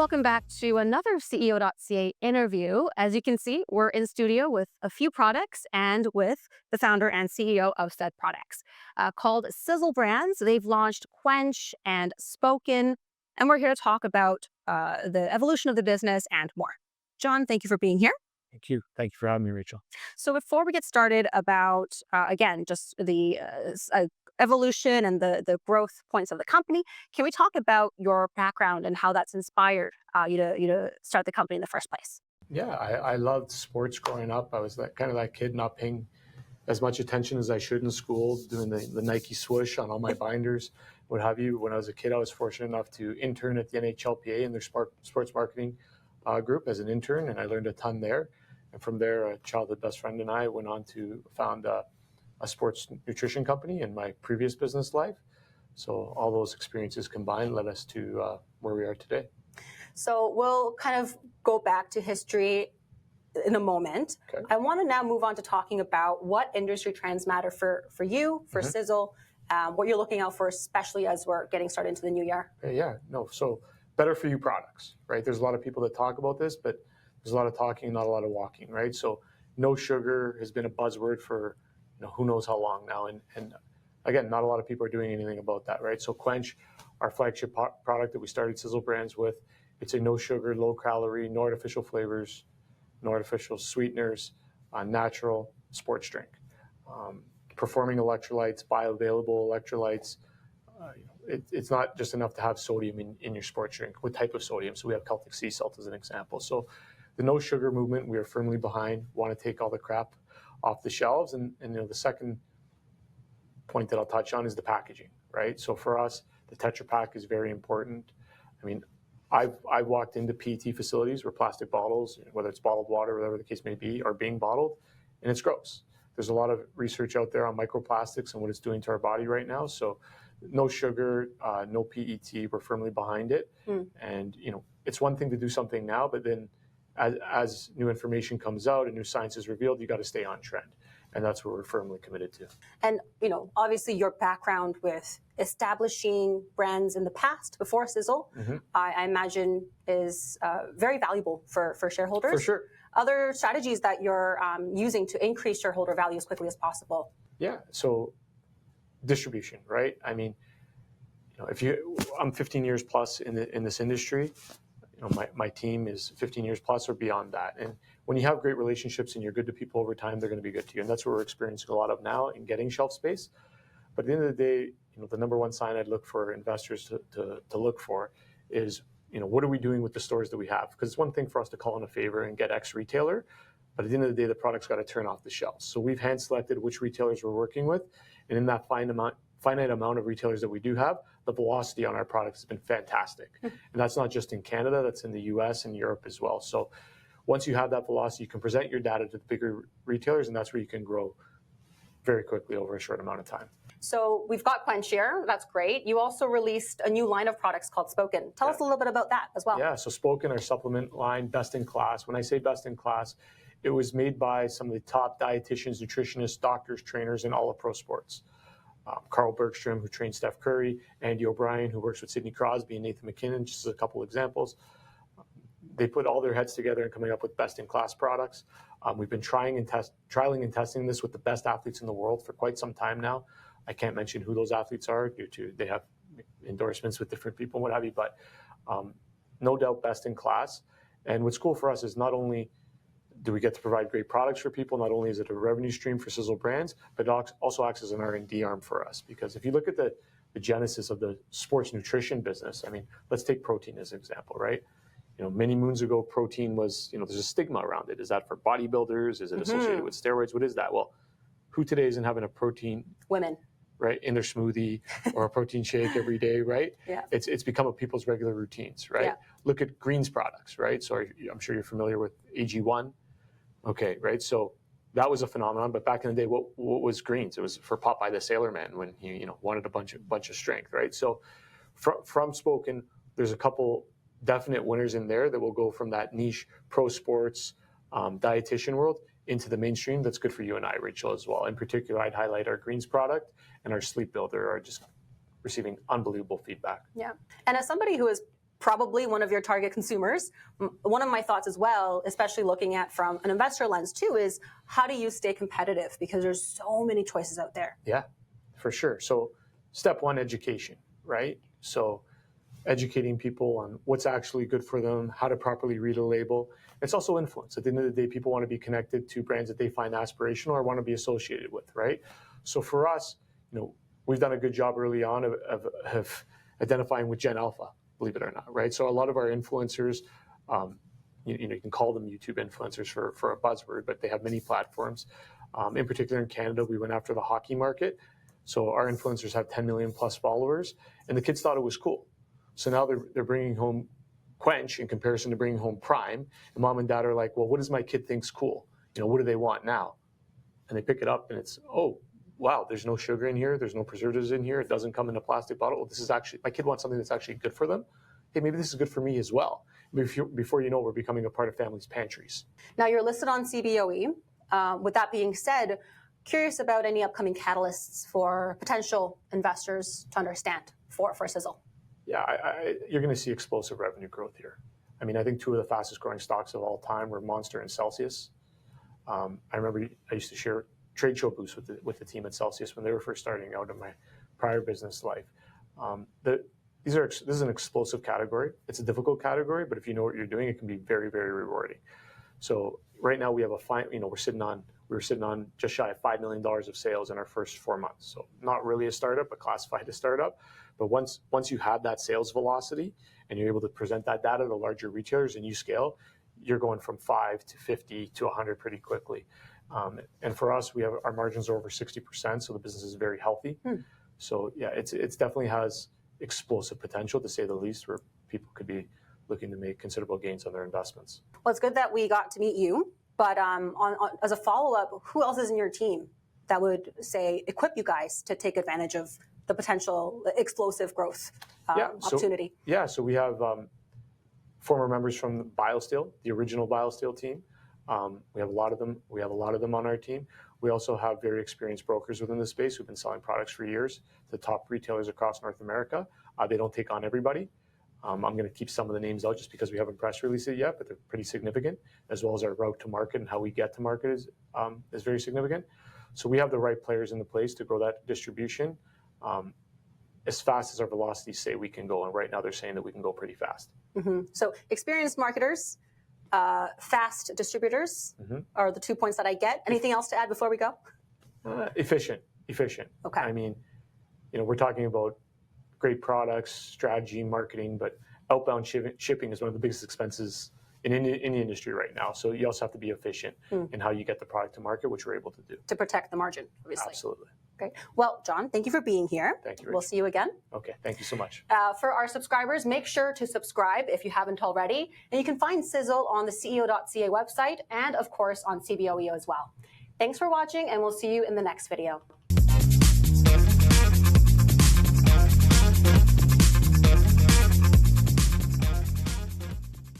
Welcome back to another CEO.CA interview. As you can see, we're in studio with a few products and with the founder and CEO of said products called Sizzle Brands. They've launched Quench and Spoken, and we're here to talk about the evolution of the business and more. John, thank you for being here. Thank you. Thank you for having me, Rachel. So before we get started about, again, just the evolution and the growth points of the company, can we talk about your background and how that's inspired you to start the company in the first place? Yeah, I loved sports growing up. I was that kid not paying as much attention as I should in school, doing the Nike swoosh on all my binders, what have you. When I was a kid, I was fortunate enough to intern at the NHLPA in their sports marketing group as an intern, and I learned a ton there. And from there, a childhood best friend and I went on to found a sports nutrition company in my previous business life. So all those experiences combined led us to where we are today. So we'll kind of go back to history in a moment. Okay. I want to now move on to talking about what industry trends matter for you, for Sizzle, what you're looking out for, especially as we're getting started into the new year. So better for you products, right? There's a lot of people that talk about this, but there's a lot of talking, not a lot of walking, right? So no sugar has been a buzzword for who knows how long now. And again, not a lot of people are doing anything about that, right? So Quench, our flagship product that we started Sizzle Brands with, it's a no sugar, low calorie, no artificial flavors, no artificial sweeteners, natural sports drink. Performing electrolytes, bioavailable electrolytes. It's not just enough to have sodium in your sports drink. What type of sodium? So we have Celtic sea salt as an example. So the no sugar movement, we are firmly behind, want to take all the crap off the shelves. And the second point that I'll touch on is the packaging, right? So for us, the Tetra Pak is very important. I mean, I've walked into PET facilities where plastic bottles, whether it's bottled water, whatever the case may be, are being bottled, and it's gross. There's a lot of research out there on microplastics and what it's doing to our body right now. So no sugar, no PET, we're firmly behind it. And, it's one thing to do something now, but then as new information comes out and new science is revealed, you got to stay on trend. And that's what we're firmly committed to. And, obviously your background with establishing brands in the past before Sizzle, I imagine is very valuable for shareholders. For sure. Other strategies that you're using to increase shareholder value as quickly as possible. Yeah. So distribution, right? I mean, I'm 15 years plus in this industry. My team is 15 years plus or beyond that. And when you have great relationships and you're good to people over time, they're going to be good to you. And that's what we're experiencing a lot of now in getting shelf space. But at the end of the day, the number one sign I'd look for investors to look for is, what are we doing with the stores that we have? Because it's one thing for us to call in a favor and get X retailer, but at the end of the day, the product's got to turn off the shelves. So we've hand selected which retailers we're working with. And in that finite amount of retailers that we do have, the velocity on our products has been fantastic. And that's not just in Canada, that's in the US and Europe as well. So once you have that velocity, you can present your data to the bigger retailers, and that's where you can grow very quickly over a short amount of time. So we've got Quench here. That's great. You also released a new line of products called Spoken. Tell us a little bit about that as well. Yeah, so Spoken, our supplement line, best in class. When I say best in class, it was made by some of the top dietitians, nutritionists, doctors, trainers in all of pro sports. Carl Bergstrom, who trained Steph Curry, Andy O'Brien, who works with Sidney Crosby and Nathan McKinnon, just as a couple examples. They put all their heads together and coming up with best-in-class products. We've been trialing and testing this with the best athletes in the world for quite some time now. I can't mention who those athletes are due to they have endorsements with different people and what have you, but no doubt best-in-class. And what's cool for us is not only do we get to provide great products for people, not only is it a revenue stream for Sizzle Brands, but it also acts as an R&D arm for us. Because if you look at the genesis of the sports nutrition business, I mean, let's take protein as an example, right? Many moons ago, protein was, there's a stigma around it. Is that for bodybuilders? Is it associated with steroids? What is that? Well, who today isn't having a protein? Women. Right, in their smoothie or a protein shake every day, right? Yeah. It's become a people's regular routines, right? Yeah. Look at greens products, right? So I'm sure you're familiar with AG1. Okay, right? So that was a phenomenon, but back in the day, what was greens? It was for Popeye the Sailor Man when he wanted a bunch of strength, right? So from Spoken, there's a couple definite winners in there that will go from that niche pro sports dietitian world into the mainstream. That's good for you and I, Rachel, as well. In particular, I'd highlight our greens product and our sleep builder are just receiving unbelievable feedback. Yeah, and as somebody who has probably one of your target consumers. One of my thoughts as well, especially looking at from an investor lens too, is how do you stay competitive? Because there's so many choices out there. Yeah, for sure. So step one, education, right? So educating people on what's actually good for them, how to properly read a label. It's also influence. At the end of the day, people want to be connected to brands that they find aspirational or want to be associated with, right? So for us, we've done a good job early on of identifying with Gen Alpha, believe it or not, right? So a lot of our influencers, you can call them YouTube influencers for a buzzword, but they have many platforms. In particular in Canada, we went after the hockey market. So our influencers have 10 million plus followers, and the kids thought it was cool. So now they're bringing home Quench in comparison to bringing home Prime. And mom and dad are like, well, what does my kid think's cool? What do they want now? And they pick it up and it's, oh, wow, there's no sugar in here. There's no preservatives in here. It doesn't come in a plastic bottle. Well, this is actually, my kid wants something that's actually good for them. Hey, maybe this is good for me as well. Before you know, we're becoming a part of families' pantries. Now you're listed on CBOE. With that being said, curious about any upcoming catalysts for potential investors to understand for Sizzle. Yeah, you're going to see explosive revenue growth here. I mean, I think two of the fastest growing stocks of all time were Monster and Celsius. I remember I used to share trade show booths with the team at Celsius when they were first starting out in my prior business life. This is an explosive category. It's a difficult category, but if you know what you're doing, it can be very, very rewarding. So right now we have we were sitting on just shy of $5 million of sales in our first 4 months. So not really a startup, but classified as startup. But once you have that sales velocity and you're able to present that data to larger retailers and you scale, you're going from 5 to 50 to 100 pretty quickly. And for us, our margins are over 60%, so the business is very healthy. So yeah, it's definitely has explosive potential, to say the least, where people could be looking to make considerable gains on their investments. Well, it's good that we got to meet you, but as a follow-up, who else is in your team that would, say, equip you guys to take advantage of the potential explosive growth opportunity? So we have former members from BioSteel, the original BioSteel team. We have a lot of them. We have a lot of them on our team. We also have very experienced brokers within the space who've been selling products for years to top retailers across North America. They don't take on everybody. I'm going to keep some of the names out just because we haven't press released it yet, but they're pretty significant, as well as our route to market and how we get to market is very significant. So we have the right players in the place to grow that distribution as fast as our velocities say we can go. And right now they're saying that we can go pretty fast. So experienced marketers, fast distributors are the 2 points that I get. Anything else to add before we go? Efficient. Okay. I mean, we're talking about great products, strategy, marketing, but outbound shipping is one of the biggest expenses in the industry right now. So you also have to be efficient in how you get the product to market, which we're able to do. To protect the margin, obviously. Absolutely. Great. Well, John, thank you for being here. Thank you, Rachel. We'll see you again. Okay, thank you so much. For our subscribers, make sure to subscribe if you haven't already. And you can find Sizzle on the CEO.CA website and, of course, on CBOE as well. Thanks for watching, and we'll see you in the next video.